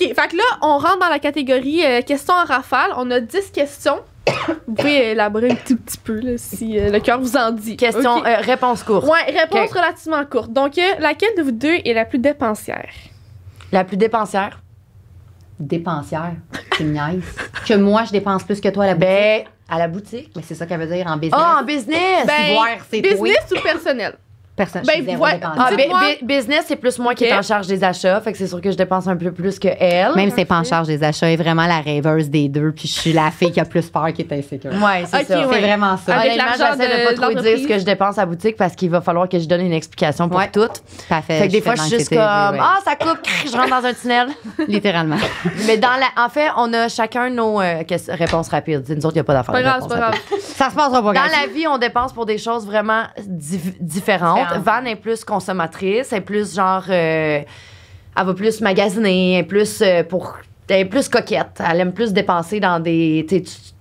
OK, fait que là, on rentre dans la catégorie questions en rafale. On a 10 questions. Vous pouvez élaborer un tout petit peu là, si le cœur vous en dit. Question, OK. réponse courte. Ouais, réponse relativement courte. Donc, laquelle de vous deux est la plus dépensière? La plus dépensière? Dépensière. Tu me niaises. Que moi, je dépense plus que toi à la boutique. Ben, à la boutique. Mais c'est ça qu'elle veut dire en business. Ah, en business! Ben, voir, c'est business ou personnel? Personne. ben, je suis zéro ouais. dépensière. Ah, Dites-moi. business, c'est plus moi qui Ok. est en charge des achats. Fait que c'est sûr que je dépense un peu plus que elle. Même si c'est pas en charge des achats, elle est vraiment la rêveuse des deux, puis je suis la fille qui a plus peur qui est insécure. Ouais, c'est Ok, ça. ouais. C'est vraiment ça. Avec Honnêtement, l'argent j'essaie de pas trop l'entreprise. dire ce que je dépense à la boutique parce qu'il va falloir que je donne une explication pour Ouais. tout. Parfait. Fait que des fois, je suis juste comme ah, ça coupe, je rentre dans un tunnel. littéralement. Mais en fait, on a chacun nos réponses rapides. Nous autres, il n'y a pas d'affaire. Pas de grave, réponse c'est pas grave. rapide. Ça se passera pas. Dans la vie, on dépense pour des choses vraiment différentes. Van est plus consommatrice, elle est plus genre. Elle va plus magasiner, elle est plus elle est plus coquette. Elle aime plus dépenser dans des.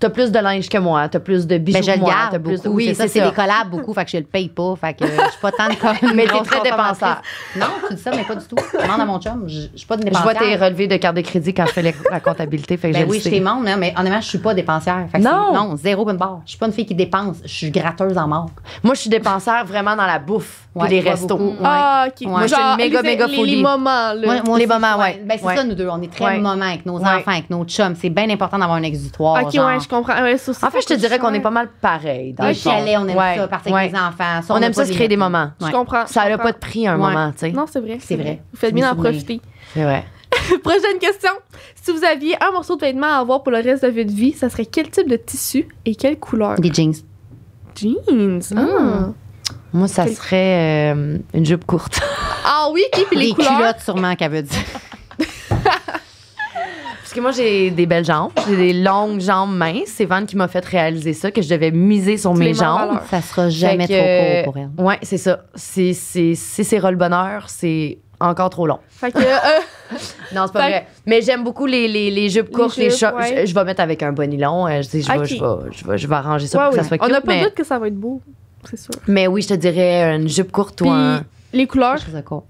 T'as plus de linge que moi, t'as plus de bijoux Mais je que le moi. garde T'as plus de. beaucoup. Oui, c'est des collabs beaucoup, fait que je le paye pas. Fait que je suis pas tant de comme. Mais t'es très dépenseur. Non, tu dis ça, mais pas du tout. Demande à mon chum. Je suis pas de Je dépensière. vois tes relevés de carte de crédit quand je fais la comptabilité. Fait que Ben je oui, le je sais. t'ai monde, là, mais honnêtement, je suis pas dépensière. Fait que Non. non, zéro bonne barre. Je suis pas une fille qui dépense. Je suis gratteuse en mort. Moi, je suis dépenseur vraiment dans la bouffe Ouais, et les pas restos. beaucoup. Ah, OK. Moi, je suis une méga les foodie. moments, là. Moi Les aussi, moments, ouais. Ben, c'est Ouais. ça, nous deux. On est très Ouais. moments avec nos Ouais. enfants, avec nos chums. C'est bien important d'avoir un exutoire. OK, genre. ouais, je comprends. Ouais, ça aussi, En fait, je te ça dirais coûte qu'on est cher. pas mal pareil. Dans Le le fond. chalet, on aime Ouais, ça, partir ouais. avec les enfants. Ça, On n'a aime pas ça se de créer des limite. moments. Je Ouais. comprends. Ça je n'a comprends. pas de prix un Ouais. moment, tu sais. Non, c'est vrai. C'est vrai. Vous faites C'est bien des d'en souvenirs. profiter. C'est vrai. Prochaine question. Si vous aviez un morceau de vêtement à avoir pour le reste de votre vie, ça serait quel type de tissu et quelle couleur? Des jeans. Jeans. Ah. Moi, ça serait une jupe courte. Ah oui, et puis les Des couleurs. culottes, sûrement, qu'elle veut dire. Parce que moi, j'ai des belles jambes. J'ai des longues jambes minces. C'est Van qui m'a fait réaliser ça, que je devais miser sur Tu mes les mets en jambes. valeur. Ça sera jamais Fait que, trop court pour elle. Ouais, c'est ça. Si c'est ras le bonheur, c'est encore trop long. Fait que, Non, c'est pas Fait- vrai. Mais j'aime beaucoup les jupes courtes, les jupes, shorts. ouais. Je vais mettre avec un bas nylon. Je vais arranger ça pour que ça soit on cute. n'a pas de mais, doute que ça va être beau, c'est sûr. mais oui, je te dirais une jupe courte Puis ou un les couleurs. Je trouve ça court.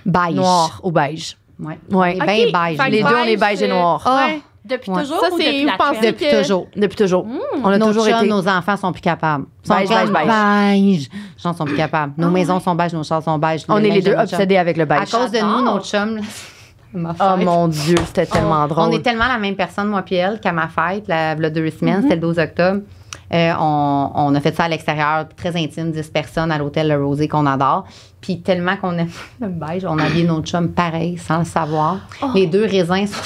Beige. noir ou beige. Ouais. Ouais. On est Ok, bien beige. fait que Les deux, on est beige et c'est- noir. Ouais. Depuis Ouais. toujours Ça, ou c'est- depuis la vous pensez crème? Depuis que- toujours. Depuis toujours. On a Nos toujours chums, été. nos enfants sont plus capables. Beige, beige, beige. Les gens sont plus capables. Nos maisons sont beiges, nos chars sont beiges. On Le est les linge de deux nos chums. obsédés avec le À beige. cause de nous, J'adore. notre chum, là, ma Oh fête. mon Dieu, c'était tellement drôle. On est tellement la même personne, moi puis elle, qu'à ma fête, il y a 2 semaines, c'était le 12 octobre. On a fait ça à l'extérieur, très intime, 10 personnes à l'hôtel Le Rosé qu'on adore. Puis tellement qu'on aime le beige, on a habillé notre chum pareil, sans le savoir. Les 2 raisins sont...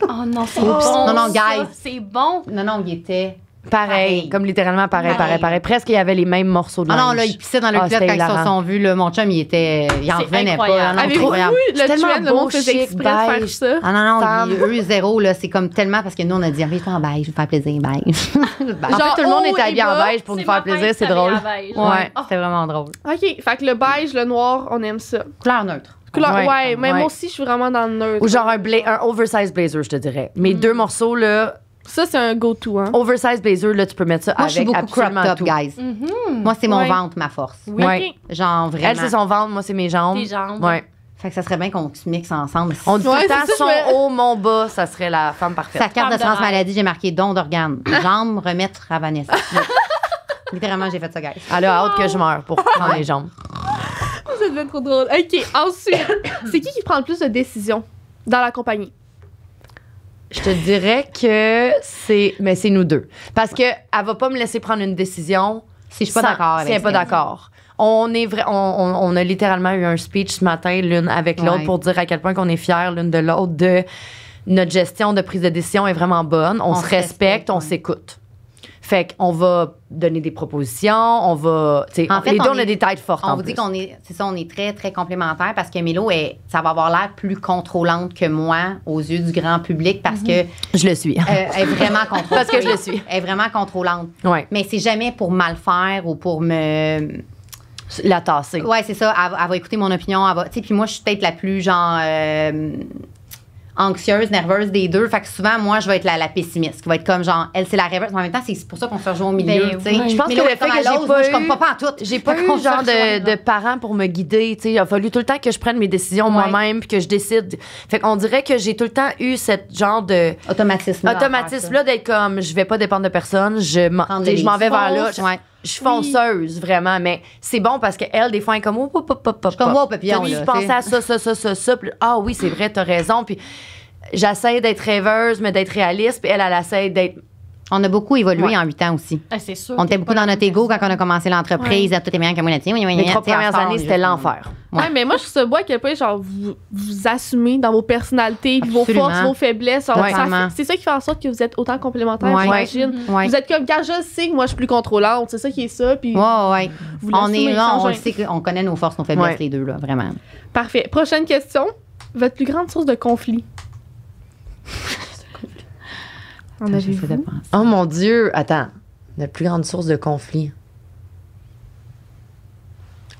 Oh non, c'est Oups. bon. Non, non, ça. guys. C'est bon. Non, il était... Pareil, comme littéralement pareil. Presque, il y avait les mêmes morceaux de Ah linge. non, là, il pissait dans le culotte c'était quand ils se hilarant. sont vus. Là, mon chum, il en C'est revenait pas. incroyable. Non, Avez-vous incroyable. vu le C'est tellement trend, le beau, monde faisait chic, exprès de faire beige. ça? Ah non, Femme. eux, zéro, là, c'est comme tellement parce que nous, on a dit, mais en beige, je vais faire plaisir, beige. En fait, Genre tout le monde haut était et habillé en bas, beige pour nous C'est faire ma plaisir, fête, c'est ça drôle. vient à beige. Ouais, c'était vraiment drôle. OK, fait que le beige, le noir, on aime ça. Couleur neutre. Couleur, Ouais, ouais, mais ouais. moi aussi, je suis vraiment dans le neutre. Ou genre un oversized blazer, je te dirais. Mes 2 morceaux, là, Ça, c'est un go-to, hein. oversized blazer, là, tu peux mettre ça Moi, je suis avec beaucoup crop absolument top, tout. guys. Moi, c'est mon Ouais. ventre, ma force. Oui, Ouais. OK. Genre, vraiment. Elle, c'est son ventre, moi, c'est mes jambes. Tes jambes. Ouais. Fait que ça serait bien qu'on se mixe ensemble. On dit tout Ouais, le temps, c'est ça, son je me- haut, mon bas, ça serait la femme parfaite. Sa carte de Femme de rêve. transmaladie, j'ai marqué don d'organes. Jambes, remettre à Vanessa. Littéralement, j'ai fait ça, guys. Elle a hâte que je meure pour prendre les jambes. Ça devient trop drôle. OK, ensuite, c'est qui prend le plus de décisions dans la compagnie? Je te dirais que c'est nous deux. Parce que elle va pas me laisser prendre une décision Si je suis pas d'accord si avec elle est pas ça. d'accord. On a littéralement eu un speech ce matin l'une avec l'autre Ouais. pour dire à quel point qu'on est fiers l'une de l'autre de notre gestion de prise de décision est vraiment bonne. On se respecte, on ouais. s'écoute. Fait qu'on va donner des propositions, on va... tu sais, En fait, les deux, on on a est- des têtes fortes On en vous plus. dit qu'on est, c'est ça, on est très, très complémentaires parce que Mélo, ça va avoir l'air plus contrôlante que moi aux yeux du grand public parce que Je le suis. elle est vraiment contrôlante. Parce que je le suis. Elle est vraiment contrôlante. Ouais. Mais c'est jamais pour mal faire ou pour me... La tasser. Ouais, c'est ça. Elle va écouter mon opinion. Elle va... Tu sais, puis moi, je suis peut-être la plus, genre... anxieuse, nerveuse des deux. Fait que souvent, moi, je vais être la pessimiste, qui va être comme genre, elle, c'est la rêveuse. Mais en même temps, c'est pour ça qu'on se rejoint au milieu, Ben tu sais. oui. Je pense que Mélo le est fait comme que à j'ai l'autre, pas moi, je suis eu- comme pas en tout. J'ai pas eu genre de parents pour me guider. Tu sais, il a fallu tout le temps que je prenne mes décisions moi-même puis que je décide. Fait qu'on dirait que j'ai tout le temps eu cette genre de automatisme-là d'être comme je vais pas dépendre de personne, je m'en vais vers là. Je suis fonceuse, vraiment, mais c'est bon parce qu'elle, des fois, elle est comme comme moi au papillon. Je pensais à ça. Puis, ah oui, c'est vrai, t'as raison. Puis j'essaie d'être rêveuse, mais d'être réaliste. Puis elle essaie d'être. On a beaucoup évolué en 8 ans aussi. Ah, c'est sûr. On était beaucoup dans notre ego quand on a commencé l'entreprise. Tout est meilleur que moi là-dessus. Les 3 premières années, c'était l'enfer. Ouais, mais moi, je trouve ça beau à quel point, genre, vous assumez dans vos personnalités, puis vos forces, vos faiblesses. Genre, c'est ça qui fait en sorte que vous êtes autant complémentaires, j'imagine. Vous êtes comme, quand je sais que moi, je suis plus contrôlante, c'est ça qui est ça. Puis on est là, on le sait qu'on connaît nos forces, nos faiblesses, les deux, là, vraiment. Parfait. Prochaine question. Votre plus grande source de conflit? En avez-vous? Oh mon Dieu, attends. Notre plus grande source de conflit.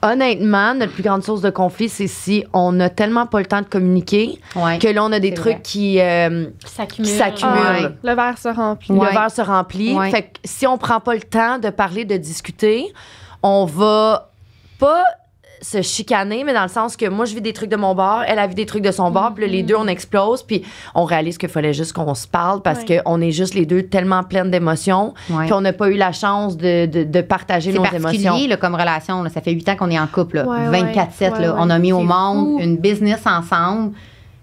Honnêtement, notre plus grande source de conflit, c'est si on n'a tellement pas le temps de communiquer que là, on a des trucs qui s'accumulent. Le verre se remplit. Le verre se remplit. Fait que si on prend pas le temps de parler, de discuter, on va pas se chicaner, mais dans le sens que moi, je vis des trucs de mon bord, elle a vu des trucs de son bord, puis là, les deux, on explose, puis on réalise qu'il fallait juste qu'on se parle parce qu'on est juste les deux tellement pleines d'émotions, puis on n'a pas eu la chance de partager nos émotions. C'est particulier là, comme relation. Là. Ça fait 8 ans qu'on est en couple. 24/7. Là. On a mis au monde une business ensemble.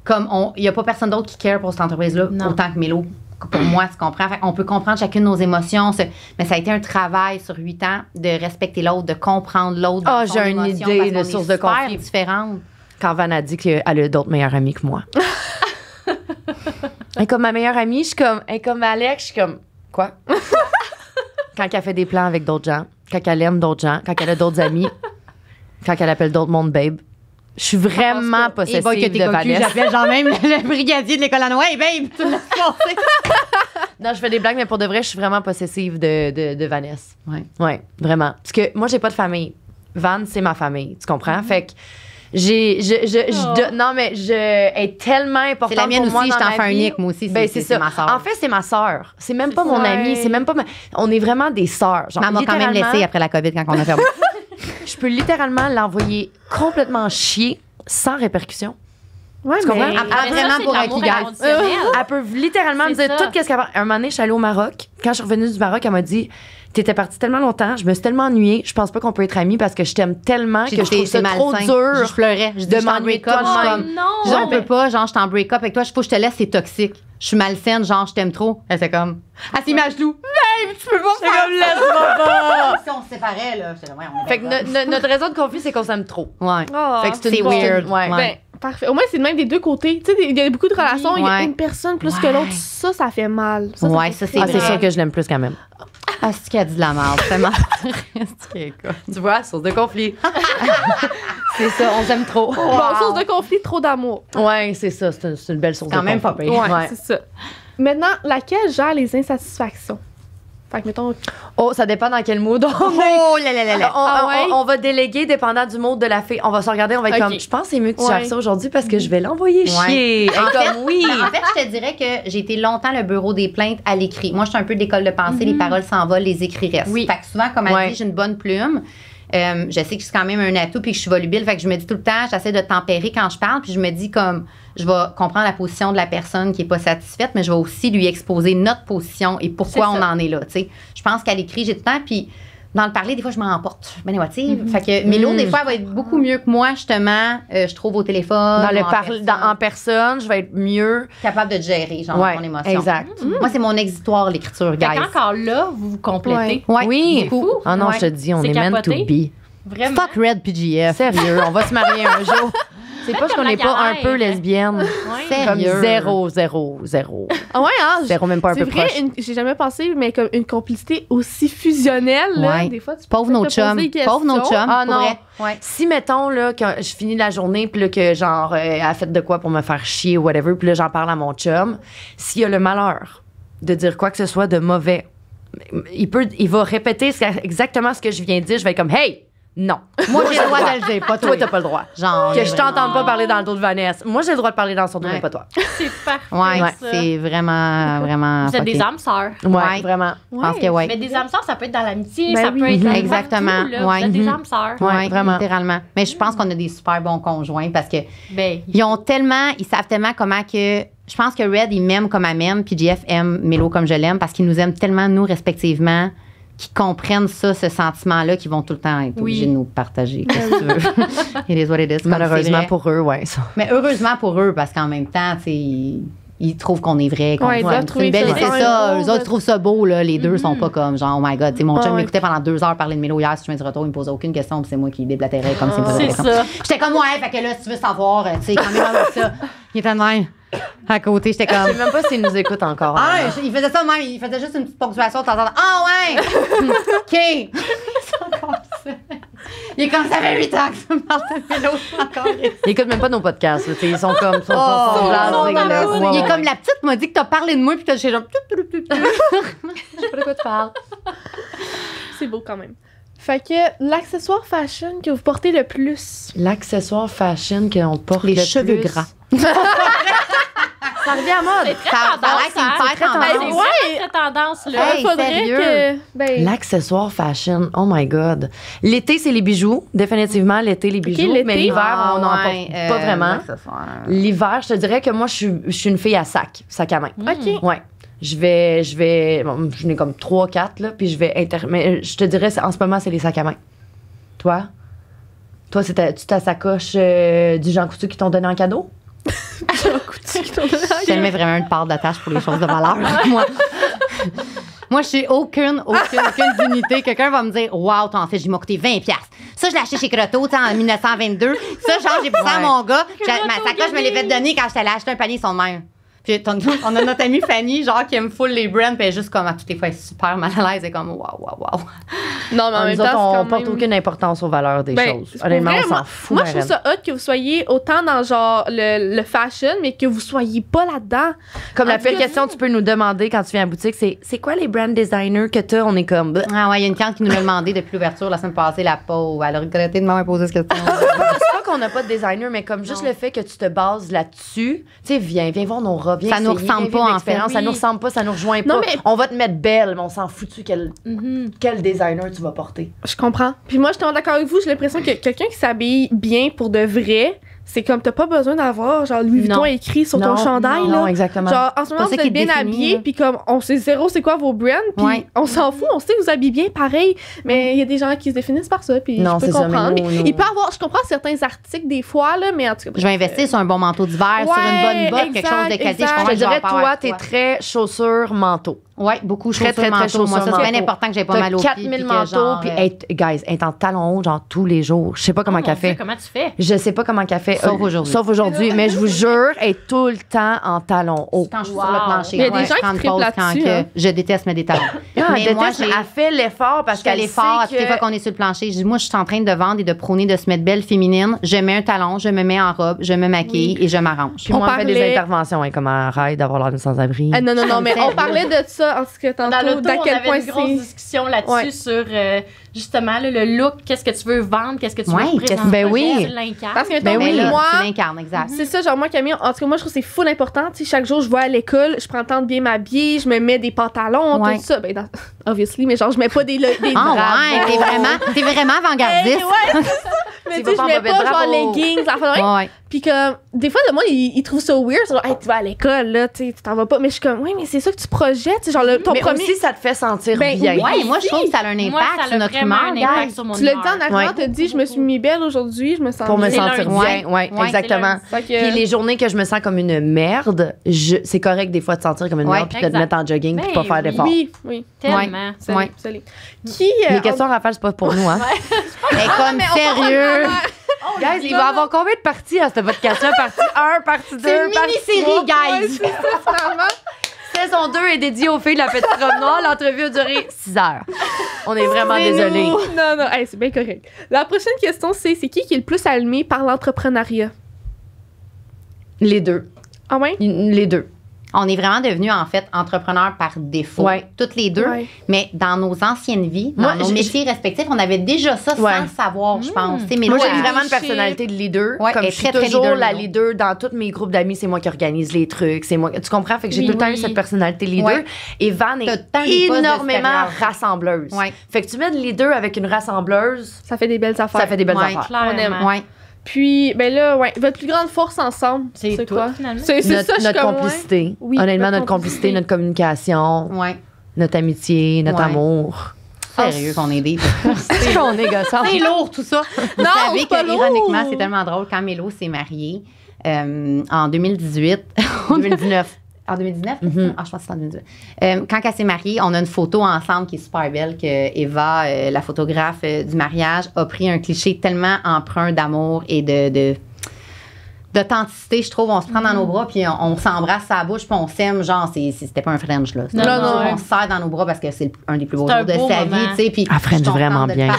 Comme il n'y a pas personne d'autre qui care pour cette entreprise-là autant que Mélo. Pour moi, tu comprends? Fait on peut comprendre chacune de nos émotions, mais ça a été un travail sur 8 ans de respecter l'autre, de comprendre l'autre. Ah, j'ai une idée de source de conflit différente. Quand Van a dit qu'elle a d'autres meilleures amies que moi. Elle est comme ma meilleure amie, je suis comme, elle est comme Alex, je suis comme, quoi? Quand elle fait des plans avec d'autres gens, quand elle aime d'autres gens, quand elle a d'autres amis, quand elle appelle d'autres mondes babe. Je suis vraiment possessive de Vanessa. J'appelle genre même le brigadier de l'école à Noël. Hey, babe, tu me laisses passer. Non, je fais des blagues, mais pour de vrai, je suis vraiment possessive de Vanessa. Ouais, vraiment. Parce que moi, j'ai pas de famille. Van, c'est ma famille. Tu comprends? Fait que non, mais elle est tellement importante. C'est la mienne pour moi aussi, je t'en fais un nick, moi aussi. C'est ça. Ma soeur. En fait, c'est ma soeur. C'est même pas mon amie. C'est même pas on est vraiment des sœurs. Mais elle m'a quand même laissé après la COVID quand on a fermé. Je peux littéralement l'envoyer complètement chier sans répercussion. Ouais, tu comprends? Elle vraiment pour acquis, elle peut littéralement me dire tout ce qu'elle veut. Un moment donné, je suis allée au Maroc. Quand je suis revenue du Maroc, elle m'a dit t'étais partie tellement longtemps, je me suis tellement ennuyée, je pense pas qu'on peut être amis parce que je t'aime tellement que je trouve ça trop dur. Je pleurais. Je dis, de m'ennuyer de toi. On peut pas, genre, je t'en break up avec toi, faut que je te laisse, c'est toxique. Je suis malsaine, genre, je t'aime trop. Elle c'est comme, elle s'est mise à genoux. Babe, tu peux pas faire laisse-moi pas. Si on se séparait, là, fait que notre raison de conflit, c'est qu'on s'aime trop. Ouais. Fait que c'est weird. Ouais. Ben, parfait. Au moins, c'est de même des deux côtés. Tu sais, il y a beaucoup de relations, il y a une personne plus que l'autre. Ça fait mal. Ça c'est c'est sûr que je l'aime plus quand même. Ah, c'est qu'elle a dit de la merde, vraiment. Tu vois, source de conflit. C'est ça, on s'aime trop. Bon, source de conflit, trop d'amour. Ouais, c'est ça, c'est une belle source de conflit. Quand même pas pire. Ouais, c'est ça. Maintenant, laquelle gère les insatisfactions? Fait que, mettons... Oh, ça dépend dans quel mood on est. Oh là là là là. On va déléguer dépendant du mood de la fille. On va se regarder, on va être comme, je pense que c'est mieux que tu gères ça aujourd'hui parce que je vais l'envoyer chier. En fait, je te dirais que j'ai été longtemps le bureau des plaintes à l'écrit. Moi, je suis un peu d'école de pensée, les paroles s'envolent, les écrits restent. Fait que souvent, comme elle dit, j'ai une bonne plume. Je sais que c'est quand même un atout puis que je suis volubile. Fait que je me dis tout le temps, j'essaie de tempérer quand je parle puis je me dis comme, je vais comprendre la position de la personne qui est pas satisfaite, mais je vais aussi lui exposer notre position et pourquoi on en est là, tu sais. Je pense qu'à l'écrit, j'ai tout le temps puis dans le parler, des fois, je m'en emporte. Je suis bien émotive. Fait que Mélo, des fois, elle va être beaucoup mieux que moi, justement. Je trouve au téléphone. Dans le en personne, je vais être mieux. Capable de te gérer, genre, mon émotion. Exact. Moi, c'est mon exutoire, l'écriture, guys. Encore là, vous vous complétez. Oui. Ah non, je te dis, on est meant to be. Vraiment. Fuck Red PGF. Sérieux, on va se marier un jour. C'est pas qu'on n'est pas un peu lesbienne. Comme 0. Ah ouais, hein? Zéro, même pas un peu vrai, proche. J'ai jamais pensé, mais comme une complicité aussi fusionnelle, là, des fois, tu peux Pauvre nos chums. Pauvre nos chums. Ah non. Ouais. Si, mettons, là, quand je finis la journée, puis là, que genre, elle a fait de quoi pour me faire chier ou whatever, puis là, j'en parle à mon chum, s'il a le malheur de dire quoi que ce soit de mauvais, il va répéter exactement ce que je viens de dire. Je vais être comme, hey! Non. Moi, j'ai le droit de le dire, pas toi. Toi, t'as pas le droit. Genre, que je t'entende pas parler dans le dos de Vanessa. Moi, j'ai le droit de parler dans son dos, mais pas toi. C'est parfait. Ouais, c'est vraiment, vraiment. Vous êtes des âmes sœurs. Ouais, vraiment. Je pense que oui. Mais des âmes sœurs, ça peut être dans l'amitié, Ben ça oui. peut être Exactement. partout, là. Ouais. Vous êtes des âmes sœurs. Oui, vraiment. littéralement. Mais je pense qu'on a des super bons conjoints parce que Ben, ils savent tellement comment que. Je pense que Red, il m'aime comme elle m'aime, puis JF aime Mélo comme je l'aime parce qu'ils nous aiment tellement, nous, respectivement, qu'ils comprennent ça, ce sentiment-là, qu'ils vont tout le temps être obligés de nous partager. Qu'est-ce que tu veux? It is what it is. Malheureusement pour eux, ouais. Ça. Mais heureusement pour eux, parce qu'en même temps, tu sais, ils trouvent qu'on est vrai. Ouais, ils doivent c'est trouver une belle, ça c'est beau, ça. beau, Eux autres, ils trouvent ça beau, là. Les deux sont pas comme genre, oh my God. Tu sais, mon chum Ouais. m'écoutait pendant 2 heures parler de Mélo hier. Si je me dis retour, il me posait aucune question, puis c'est moi qui déblatérais comme s'il me posait des c'est questions. ça. J'étais comme, ouais, fait que là, si tu veux savoir, tu sais, quand même avec ça, il était de même. À côté, j'étais Je comme. sais même pas s'ils nous écoutent encore. Ah, il faisait ça de même. Il faisait juste une petite ponctuation de temps en temps. Ah, ouais! OK! C'est encore ça. Il est comme ça fait 8 ans que ça me parle de Mélo. Encore. Ils écoutent même pas nos podcasts. Là, ils sont comme. Sont non, dégueulasses. il est comme la petite m'a dit que t'as parlé de moi, puis t'as chez genre. Je sais pas de quoi tu parles. C'est beau quand même. Fait que l'accessoire fashion que vous portez le plus. L'accessoire fashion qu'on porte Les le cheveux plus. gras. Ça revient à mode. C'est très Ça a tendance, l'air qu'il me hein? fait tendance. C'est très tendance, là. Hey, Faudrait sérieux? que. Ben, L'accessoire fashion, oh my God. L'été, c'est les bijoux. Définitivement, l'été, les bijoux. l'été. Mais l'hiver, on n'en ouais, porte pas vraiment. L'hiver, je te dirais que moi, je suis une fille à sac à main. OK. Ouais. Je vais. Bon, je n'ai comme 3-4, là, puis je vais. Mais je te dirais, en ce moment, c'est les sacs à main. Toi? Toi, c'est ta sacoche du Jean Coutu qui t'ont donné en cadeau? J'aimais vraiment une part d'attache pour les choses de valeur. Moi, je suis aucune dignité. Quelqu'un va me dire, wow, ton fait, il m'a coûté 20$. Ça, je l'ai acheté chez Croteau, tu sais, en 1922. Ça, genre, j'ai pris ça à mon gars. Ma sacoche, je me l'ai fait donner quand j'étais allée acheter un panier, ils sont de même. Puis on a notre amie Fanny, genre, qui aime full les brands, puis elle est juste comme, à toutes les fois, elle est super mal à l'aise. Elle est comme, wow. Non, mais en même Nous autres, temps, on porte aucune importance aux valeurs des choses. pour Honnêtement, vrai, on s'en fout. Moi, je trouve ça hot que vous soyez autant dans genre le fashion, mais que vous soyez pas là-dedans. Comme En la tout seule cas, question que tu peux nous demander quand tu viens à la boutique, c'est quoi les brand designers que t'as? On est comme. Ah ouais, il y a une cliente qui nous l'a demandé depuis l'ouverture la semaine passée, la pauvre. Elle a regretté de m'avoir posé cette question. C'est pas qu'on n'a pas de designer, mais comme juste le fait que tu te bases là-dessus, tu sais, viens voir nos robes. Ça nous ressemble pas, en fait. Ça nous ressemble pas, ça nous rejoint pas. Non, mais- On va te mettre belle, mais on s'en fout-tu quel designer tu vas porter. Je comprends. Puis moi, je suis d'accord avec vous. J'ai l'impression que quelqu'un qui s'habille bien pour de vrai, c'est comme t'as pas besoin d'avoir genre Louis Vuitton Non. écrit sur ton chandail. Non, là. exactement. Genre, en ce moment, Pas ça vous qui êtes te bien définit, habillés, là. puis comme on sait zéro c'est quoi vos brands, puis Ouais. on s'en fout, on sait que vous habillez bien pareil, mais il y a des gens qui se définissent par ça, puis Non, je c'est peux ça, mais comprendre. nous- Il peut avoir, je comprends certains articles des fois, là, mais en tout cas. Je vais investir sur un bon manteau d'hiver, sur une bonne botte, quelque chose de qualité. exact. Je comprends Je que te dirais, vais avoir toi, t'es très chaussure, manteau. Oui, beaucoup Très, chaussures, très, très manteaux. Moi, ça, chaussures, c'est bien manteaux. important que j'ai pas T'as mal aux pieds. 4000 puis que manteaux, genre, puis guys, elle est en talons hauts, genre tous les jours. Je sais pas comment Oh, qu'elle mon Dieu, fait. comment tu fais? Je sais pas comment qu'elle fait. Sauf aujourd'hui. Sauf aujourd'hui, mais je vous jure, elle est tout le temps en talons hauts. quand je suis Wow. sur le plancher, Il y a des ouais, gens je prends qui une triplent pause là-dessus, quand hein. que je déteste mettre des talons. Elle Mais moi, déteste, elle fait l'effort parce je fais qu'elle l'effort à sait toutes les fois que... qu'on est sur le plancher. Je dis, moi, je suis en train de vendre et de prôner de se mettre belle féminine. Je mets un talon, je me mets en robe, je me maquille et je m'arrange. Puis moi, On elle fait des parlait- interventions, hein, comme arrête d'avoir l'air de sans-abri. Ah, non, mais me on fait parlait de ça en tout cas Dans tantôt, l'auto, d'à on quel avait point une grosse c'est. discussion là-dessus Ouais. sur justement là, le look, qu'est-ce que tu veux vendre, qu'est-ce que tu Ouais, veux présenter. ben oui. Tu l'incarnes. Parce que, Ben mettons, oui. Mais là, moi, tu l'incarnes, exact. c'est ça, genre moi, Camille, en tout cas, moi, je trouve que c'est full important. Tu sais, chaque jour, je vais à l'école, je prends le temps de bien m'habiller, je me mets des pantalons, Ouais. tout ça. Ben, obviously, mais genre, je mets pas des Ah ouais, t'es vraiment avant-gardiste. ouais, mais Tu tu sais, vas je pas en mets bobette, pas genre bravo. leggings, enfin, ouais. Ouais. Puis comme, des fois, le monde, il trouve ça weird. C'est genre, hey, tu vas à l'école, là, tu sais, tu t'en vas pas. Mais je suis comme, oui, mais c'est ça que tu projettes, tu sais, genre, ton Mais premier. aussi, ça te fait sentir Ben bien. oui. Ouais, moi, je trouve que ça a un Moi, impact ça sur a notre vraiment humeur, un impact guys. sur mon Tu l'as dit humeur. en arrivant, Ouais. t'as dit, je me suis mis belle aujourd'hui, je me sens Pour me bien. sentir lundi. bien. Ouais, Ouais. exactement. Fait que- Puis les journées que je me sens comme une merde, c'est correct des fois de sentir comme une Ouais, merde puis de te exact. mettre en jogging puis Ben pas faire d'efforts. Oui, Tellement. salut, Ouais. salut. Qui. Les questions Raphaël, c'est pas pour nous, hein? Mais comme mais on sérieux. Guys, il va y avoir combien de parties à ce podcast-là? Partie 1, partie 2, C'est une mini-série, guys. Saison 2 est dédiée aux filles de la petite robe noire. L'entrevue a duré 6 heures. On est vraiment C'est désolés. nous. Non, hey, c'est bien correct. La prochaine question, c'est qui est le plus allumé par l'entrepreneuriat? Les deux. Ah ouais? Les deux. On est vraiment devenus, en fait, entrepreneurs par défaut. Toutes les deux. Mais dans nos anciennes vies, dans nos métiers respectifs, on avait déjà ça sans le savoir, je pense. Moi, j'ai vraiment une personnalité de leader. Comme je suis toujours la leader dans tous mes groupes d'amis, c'est moi qui organise les trucs. C'est moi. Tu comprends? Fait que j'ai tout le temps eu cette personnalité de leader. Et Van est énormément rassembleuse. Fait que tu mets une leader avec une rassembleuse. Ça fait des belles affaires. Ça fait des belles affaires. On aime. Puis, ben là, votre plus grande force ensemble, c'est quoi, finalement? C'est ça, notre complicité. Oui, honnêtement, notre complicité, notre communication, notre amitié, notre amour. Sérieux qu'on est des... C'est qu'on est gossant. C'est lourd, tout ça. Vous savez que, ironiquement, c'est tellement drôle, quand Mélo s'est marié, en 2018... 2019. En 2019? Je pense que c'est en 2018. Quand elle s'est mariée, on a une photo ensemble qui est super belle, que Eva, la photographe du mariage, a pris un cliché tellement empreint d'amour et d'authenticité, je trouve. On se prend dans nos bras, puis on s'embrasse à la bouche, puis on s'aime. Genre, c'était pas un French, là. On se serre dans nos bras parce que c'est un des plus beaux jours de sa vie, tu sais. Puis French vraiment bien.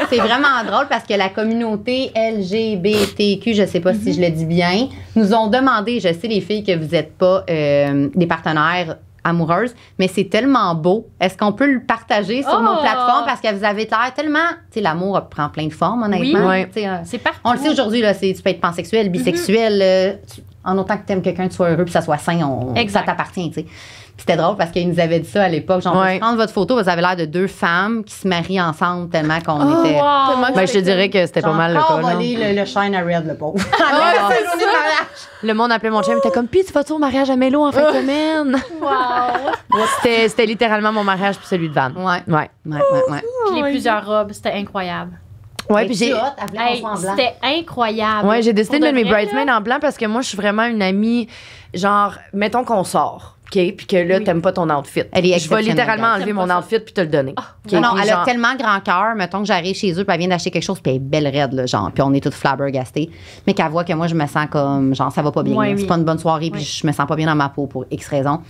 C'est vraiment drôle parce que la communauté LGBTQ, je sais pas si je le dis bien, nous ont demandé, je sais les filles que vous êtes pas des partenaires amoureuses, mais c'est tellement beau. Est-ce qu'on peut le partager sur nos plateformes parce que vous avez l'air tellement... Tu sais, l'amour prend plein de formes, honnêtement. Oui, c'est partout. On le sait aujourd'hui, là, tu peux être pansexuel, bisexuel, en autant que tu aimes quelqu'un, tu sois heureux puis ça soit sain, ça t'appartient, tu sais. C'était drôle parce qu'ils nous avaient dit ça à l'époque. Genre, prendre votre photo, vous avez l'air de deux femmes qui se marient ensemble tellement qu'on était... Ben, je te dirais que c'était pas mal le cas. On va aller le shine à red, le pauvre. Le monde appelait mon chum, il était comme, pis tu vas-tu au mariage à Mélo en fin de semaine? C'était littéralement mon mariage puis celui de Van. Puis les plusieurs robes, c'était incroyable. Ouais, puis c'était incroyable. Ouais, j'ai décidé de mettre mes bridesmaids en blanc parce que moi, je suis vraiment une amie, genre, mettons qu'on sort. OK, puis que là, t'aimes pas ton outfit. Je vais littéralement enlever mon outfit puis te le donner. Non, elle a tellement grand cœur. Mettons que j'arrive chez eux puis elle vient d'acheter quelque chose puis elle est belle raide, là, genre. Puis on est toutes flabbergastées. Mais qu'elle voit que moi, je me sens comme, genre, ça va pas bien. C'est pas une bonne soirée puis je me sens pas bien dans ma peau pour X raisons.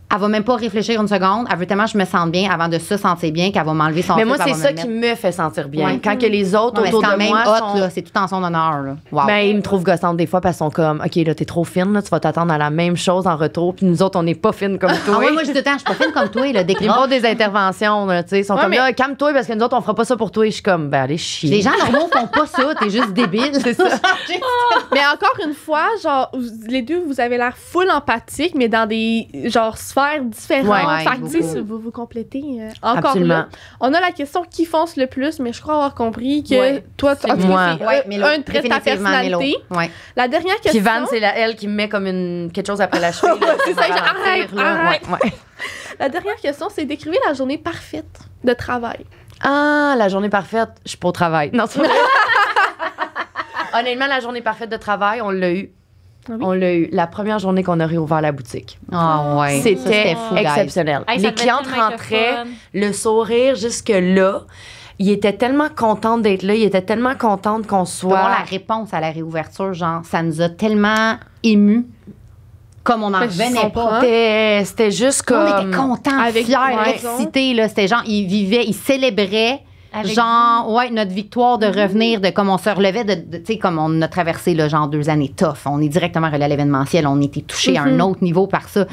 Elle va même pas réfléchir une seconde. Elle veut tellement que je me sente bien avant de se sentir bien qu'elle va m'enlever son Mais moi, c'est ça qui me fait sentir bien. Quand que les autres autour de moi sont... c'est tout en son honneur. Là. Wow. Mais ils me trouvent gossante des fois parce qu'ils sont comme, OK, là, t'es trop fine, là, tu vas t'attendre à la même chose en retour. Puis nous autres, on n'est pas fines comme toi. Moi, je dis tout le temps, je suis pas fine comme toi. Ils font des interventions, tu sais. Ils sont comme, là, calme-toi parce que nous autres, on fera pas ça pour toi. Et je suis comme, ben, allez, chier. Les gens normaux font pas ça. T'es juste débile. C'est ça. Mais encore une fois, genre, les deux, vous avez l'air full empathique, mais dans des, genre, sphères différentes. Fait que, vous complétez encore là. On a la question qui fonce le plus, mais je crois avoir compris que toi, tu as un trait de ta personnalité. La dernière question. Puis Van, c'est elle qui me met comme quelque chose après la cheville. C'est ça, arrête. La dernière question, c'est décrivez la journée parfaite de travail. Ah, la journée parfaite, je suis pas au travail. Non, c'est vrai. Honnêtement, la journée parfaite de travail, on l'a eu. Oui. On l'a eu la première journée qu'on a réouvert la boutique. C'était fou, exceptionnel. Les clientes rentraient, le sourire jusque-là. Ils étaient tellement contentes d'être là. Ils étaient tellement contentes qu'on soit... La réponse à la réouverture, genre, ça nous a tellement émus. Comme on n'en revenait pas. C'était juste comme... On était contents, fiers, excités. Là. C'était genre, ils vivaient, ils célébraient. Avec genre, notre victoire de revenir, de comme on se relevait, tu sais, comme on a traversé, là, genre 2 années tough. On est directement relié à l'événementiel. On était touchés à un autre niveau par ça.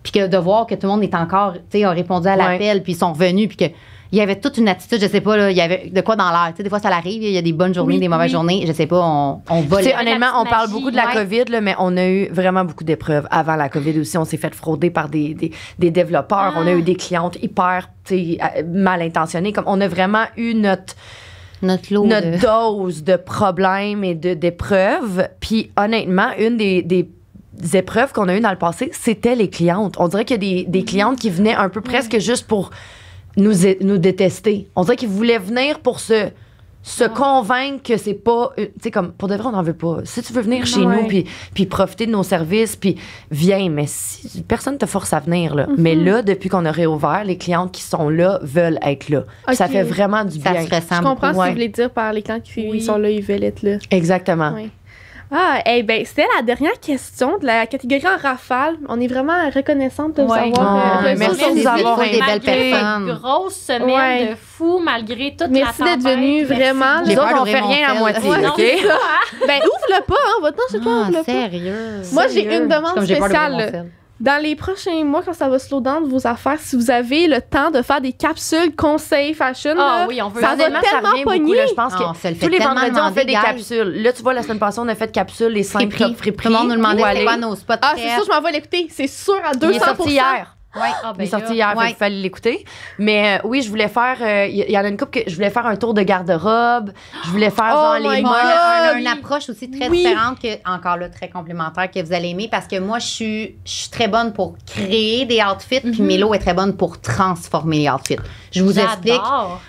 Puis que de voir que tout le monde est encore, tu sais, a répondu à l'appel, puis ils sont revenus, puis que il y avait toute une attitude, je sais pas, là, il y avait de quoi dans l'air. Tu sais, des fois, ça l'arrive, il y a des bonnes journées, des mauvaises journées. Je sais pas, on vole. Honnêtement, on parle beaucoup de la COVID, là, mais on a eu vraiment beaucoup d'épreuves avant la COVID aussi. On s'est fait frauder par des développeurs. On a eu des clientes hyper mal intentionnées. Comme on a vraiment eu notre dose de problèmes et d'épreuves. Puis honnêtement, une des épreuves qu'on a eues dans le passé, c'était les clientes. On dirait qu'il y a des clientes qui venaient un peu presque juste pour nous détester. On dirait qu'ils voulaient venir pour se convaincre que c'est pas... Tu sais, comme, pour de vrai, on n'en veut pas. Si tu veux venir chez nous puis profiter de nos services, puis viens, mais si personne te force à venir, là. Mais là, depuis qu'on a réouvert, les clientes qui sont là veulent être là. Ça fait vraiment du bien. Je comprends ce que vous voulez dire par les clients qui sont là, ils veulent être là. Exactement. Ah, c'était la dernière question de la catégorie en rafale. On est vraiment reconnaissante de vous avoir merci de nous avoir des belles personnes. Une grosse semaine de fou, malgré toute la tempête. Merci d'être venu, vraiment. Les autres, on fait rien à moitié, OK? Ouvre-le pas, hein, votre nom, c'est toi, ouvre-le pas. Sérieux? Moi, j'ai une demande spéciale. Dans les prochains mois, quand ça va slow down vos affaires, si vous avez le temps de faire des capsules conseil fashion, oui, on veut ça va tellement pogner. Je pense que tous les vendredis, on fait des capsules. Là, tu vois, la semaine passée, on a fait capsules, les 5 top friperies. Tout le monde nous demandait c'est quoi nos spots. Ah, c'est sûr, je m'en vais l'écouter. C'est sûr, à 200%. Il est sorti hier. Ouais. Il est sorti hier, il fallait l'écouter. Mais oui, je voulais faire. Il y en a une couple que je voulais faire un tour de garde-robe. Je voulais faire genre les modes. Une approche aussi très différente, encore là, très complémentaire, que vous allez aimer parce que moi, je suis très bonne pour créer des outfits, puis Mélo est très bonne pour transformer les outfits. Je vous explique.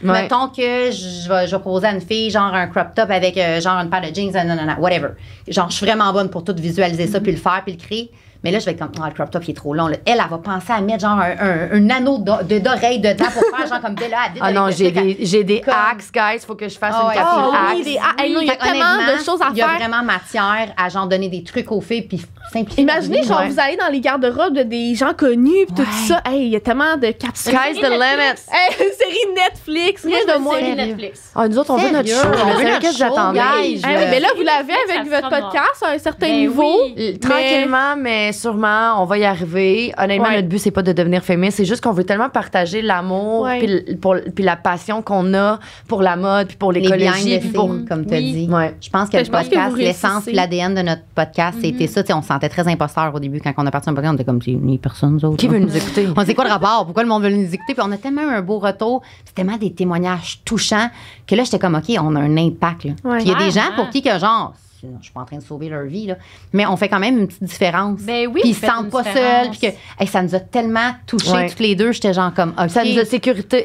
Mettons que je vais proposer à une fille genre un crop top avec genre une paire de jeans, whatever. Genre, je suis vraiment bonne pour tout visualiser ça, puis le faire, puis le créer. Mais là, je vais être comme, le crop top, il est trop long. Là. Elle va penser à mettre genre un anneau d'oreille dedans pour faire genre comme Bella. Ah non, j'ai des hacks, guys. Il faut que je fasse une capsule hacks. Il y a tellement de choses à faire. Il y a vraiment matière à genre donner des trucs aux filles puis simplifier. Imaginez, genre, vous allez dans les garde-robes de des gens connus puis tout ça. Il y a tellement de capsules. Sky's the limit. Série Netflix. Rien de moins. Série Netflix. Nous autres, on veut notre show. Qu'est-ce que j'attendais? Mais là, vous l'avez avec votre podcast à un certain niveau. Tranquillement, mais sûrement, on va y arriver. Honnêtement, notre but, c'est pas de devenir féministe. C'est juste qu'on veut tellement partager l'amour puis la passion qu'on a pour la mode puis pour l'écologie. Puis pour, comme tu as dit. Je pense que le podcast, l'essence puis l'ADN de notre podcast, c'était ça. On se sentait très imposteur au début quand on a parti un podcast. On était comme, les personnes autres. Qui veut nous écouter? On sait quoi le rapport? Pourquoi le monde veut nous écouter? Puis on a tellement eu un beau retour. C'est tellement des témoignages touchants que là, j'étais comme, OK, on a un impact. Puis il y a des gens pour qui que genre... Je suis pas en train de sauver leur vie, là. Mais on fait quand même une petite différence. Ben oui, puis ils se sentent pas seuls. Puis que ça nous a tellement touchés toutes les deux. J'étais genre comme, OK. Ça nous a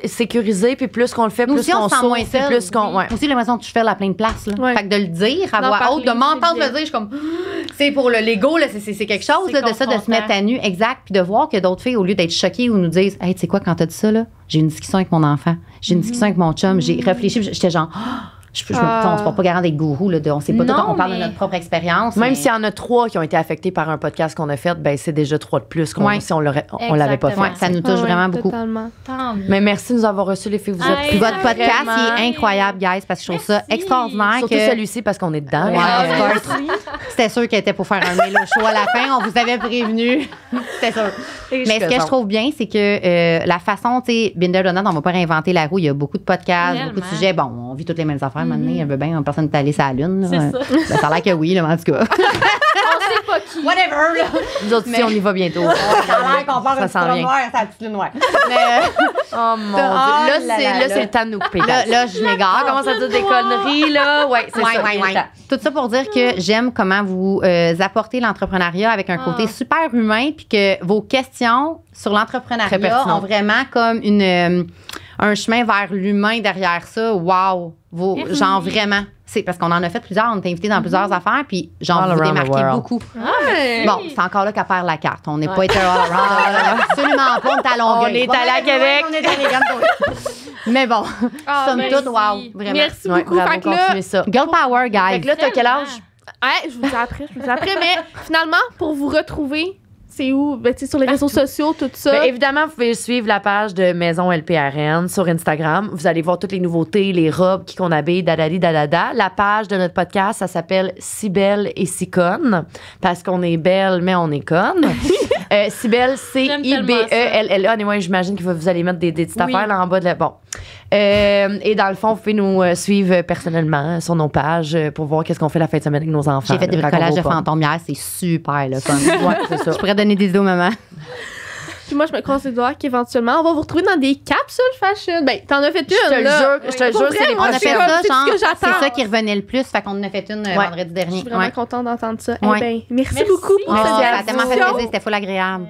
sécurisé. Puis plus qu'on le fait, plus qu'on sauve. Moins seul. Plus qu'on. Aussi, j'ai l'impression que je fais la plein de place. Là. Fait que de le dire à voix haute, de m'entendre le dire, je suis comme, c'est pour le Lego, là, c'est quelque chose là, de ça, de se mettre à nu. Exact. Puis de voir que d'autres filles, au lieu d'être choquées ou nous disent, hey, tu sais quoi, quand t'as dit ça, là, j'ai une discussion avec mon enfant, j'ai une discussion avec mon chum, j'ai réfléchi, j'étais genre, on se porte pas garant des gourous, là, on sait pas tout, on parle de notre propre expérience. Même s'il y en a 3 qui ont été affectés par un podcast qu'on a fait, ben c'est déjà 3 de plus si on l'avait pas fait. Ça nous touche vraiment beaucoup. Totalement. Mais merci de nous avoir reçus, les filles. Vous êtes votre podcast il est incroyable, guys, parce que je trouve ça extraordinaire. Surtout celui-ci, parce qu'on est dedans. C'était sûr qu'elle était pour faire un mélo show à la fin. On vous avait prévenu. C'était sûr. Mais ce que je trouve bien, c'est que la façon, tu sais, Binder Donut, on va pas réinventer la roue. Il y a beaucoup de podcasts, beaucoup de sujets. Bon, on vit toutes les mêmes affaires maintenant. Il y avait bien personne n'est allé sur la Lune. C'est ça. Ben, ça a l'air que oui, là, en tout cas. On sait pas qui. Whatever, là. Nous autres, on y va bientôt. Ça a l'air qu'on parle de petite noire, sa petite lune noire. Oh mon Dieu. Là, c'est le temps de nous couper. Là, je m'égare. On commence à dire des conneries, là. Ouais, c'est ça. Tout ça pour dire que j'aime comment vous apportez l'entrepreneuriat avec un côté super humain, puis que vos questions sur l'entrepreneuriat ont vraiment comme un chemin vers l'humain derrière ça. Wow! Genre vraiment. C'est parce qu'on en a fait plusieurs, on est invité dans plusieurs affaires, puis genre vous démarquez beaucoup. Bon, c'est encore là qu'à faire la carte. On n'est pas été all around. Absolument pas, on est à Longueuil. On est allé à Québec. On est allé Mais bon, somme toute, wow, vraiment. Merci beaucoup. Bravo, continuez ça. Girl power, guys. Fait que là, t'as quel âge? Je vous dis après. Mais finalement, pour vous retrouver, c'est où? Ben, sur les réseaux sociaux, tout ça. Ben, évidemment, vous pouvez suivre la page de Maison LPRN sur Instagram. Vous allez voir toutes les nouveautés, les robes qu'on habille, dadadi, dadada. La page de notre podcast, ça s'appelle Si belle et si conne, parce qu'on est belle, mais on est conne. Si belle, C-I-B-E-L-L-A. Anyway, j'imagine que vous allez mettre des petites affaires là en bas de la... Bon. Et dans le fond, vous pouvez nous suivre personnellement sur nos pages pour voir qu'est-ce qu'on fait la fin de semaine avec nos enfants. J'ai fait des bricolages de fantômes hier, c'est super le fun. Ouais, c'est ça. Je pourrais donner des idées aux mamans. Puis moi, je me croise les doigts qu'éventuellement, on va vous retrouver dans des capsules fashion. Ben, t'en as fait une, Je te jure, c'est les On a fait ça, genre, c'est ça qui revenait le plus. Fait qu'on en a fait une vendredi dernier. Je suis vraiment contente d'entendre ça. Ouais. Eh ben, merci beaucoup pour Ça cette a tellement fait plaisir, c'était full agréable.